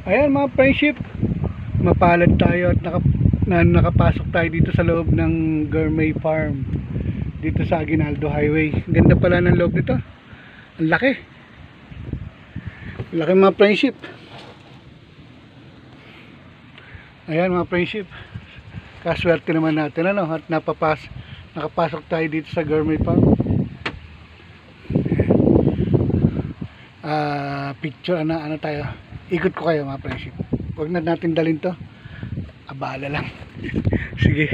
Ayan mga friendship, mapalad tayo at nakapasok tayo dito sa loob ng Gourmet Farm dito sa Aguinaldo Highway. Ganda pala ng loob nito, ang laki mga friendship. Ayan mga friendship, kaswerte naman natin at nakapasok tayo dito sa Gourmet Farm. Picture ano tayo, ikot ko kayo mga friendship. Huwag na natin dalhin to, abala lang. Sige.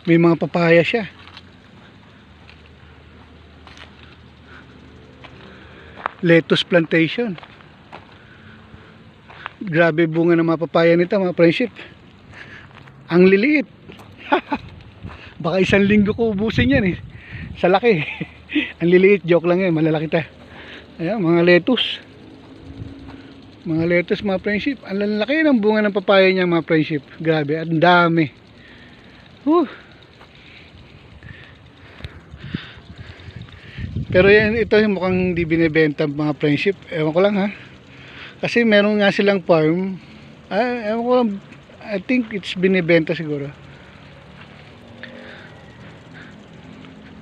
May mga papaya siya. Lettuce plantation. Grabe bunga ng mga papaya nito mga friendship. Ang liliit. Baka isang linggo ko ubusin yan sa laki. Ang liliit, joke lang yan, malalaki tayo. Ayan, mga lettuce. Mga lettuce mga friendship. Ang lalaki ng bunga ng papaya niya mga friendship. Grabe, ang dami. Pero yan, ito yung mukhang di binibenta mga friendship. Ewan ko lang kasi meron nga silang farm. Ewan ko lang, I think it's binibenta siguro.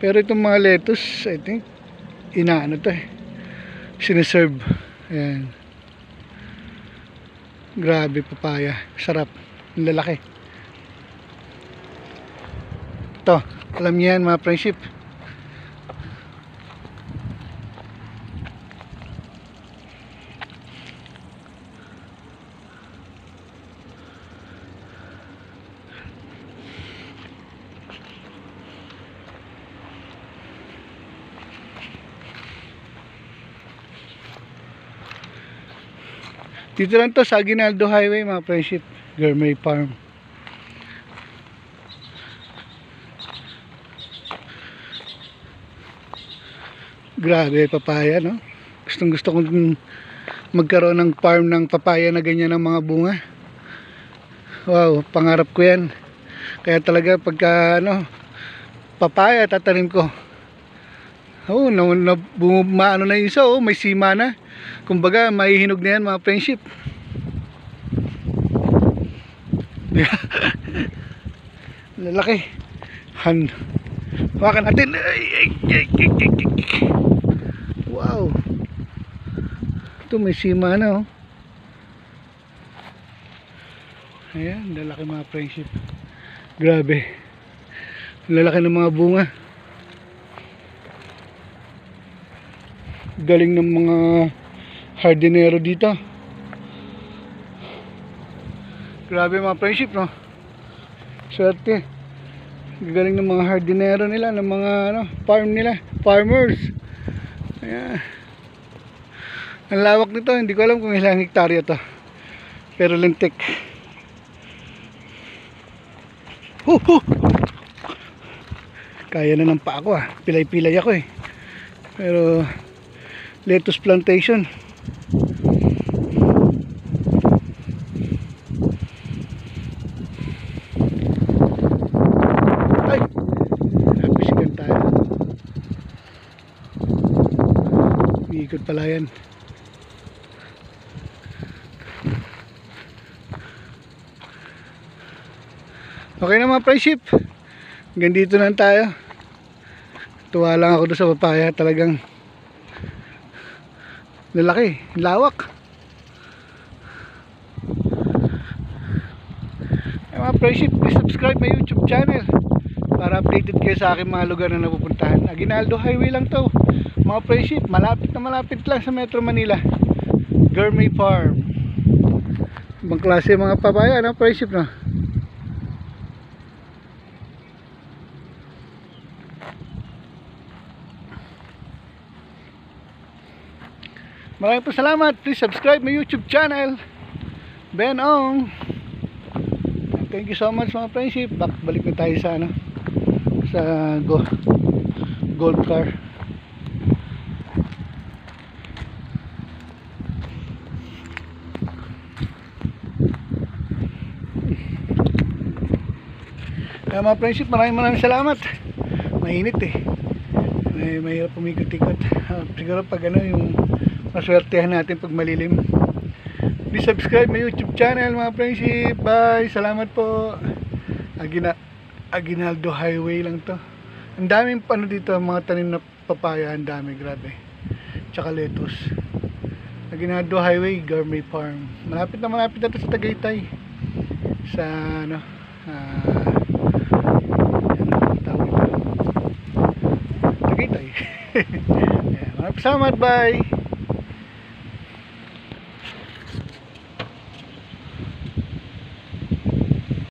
Pero itong mga lettuce, I think inaano to siniserve. Ayan. Grabe papaya, sarap, ang lalaki. Ito, alam niyo yan mga friendship. Dito lang to sa Aguinaldo Highway mga friendship, Gourmet Farm. Grabe papaya Gustong gusto kong magkaroon ng farm ng papaya na ganyan ng mga bunga. Wow, pangarap ko yan. Kaya talaga pagka papaya tatanim ko. Maano na yung isa, may sima na. Kumbaga maihinog na yan mga friendship. Lalaki. Hawakan natin. Wow. Ito may sima na Ayan, lalaki mga friendship. Grabe. Lalaki ng mga bunga. Galing ng mga hardinero dito. Grabe mga friendship Swerte. Galing ng mga hardinero nila, ng mga farm nila, farmers. Ayan. Ang lawak nito, hindi ko alam kung ilang hektarya to. Pero lintik. Kaya na ng paa ko pilay-pilay ako Pero lettuce plantation. Ay, napisigan tayo. Iikot pala yan. Okay na mga friendship, hanggang dito lang tayo. Tuwa lang ako doon sa papaya, talagang lalaki, lawak. Mga friendship, please subscribe my YouTube channel para updated kayo sa aking mga lugar na napupuntahan. Aguinaldo Highway lang to mga friendship, malapit na malapit lang sa Metro Manila. Gourmet Farm. Ibang klase mga papaya friendship Maraming po salamat. Please subscribe my YouTube channel. Ben Ong. thank you so much mga friendship. Balik na tayo sa ano, sa gold car. Kaya mga friendship, maraming salamat. Mainit eh. Mahirap pumikot-ikot. Siguro pag ano, yung maswertehan natin pag malilim. Please subscribe my YouTube channel mga friendship. Bye. Salamat po. Aguinaldo Highway lang to. Ang daming ano dito, mga tanim na papaya. Ang dami, grabe. Tsaka lettuce. Aguinaldo Highway, Gourmet Farm. Malapit na to sa Tagaytay. Sa ano, tawag ito. Tagaytay. Maraming salamat. Bye.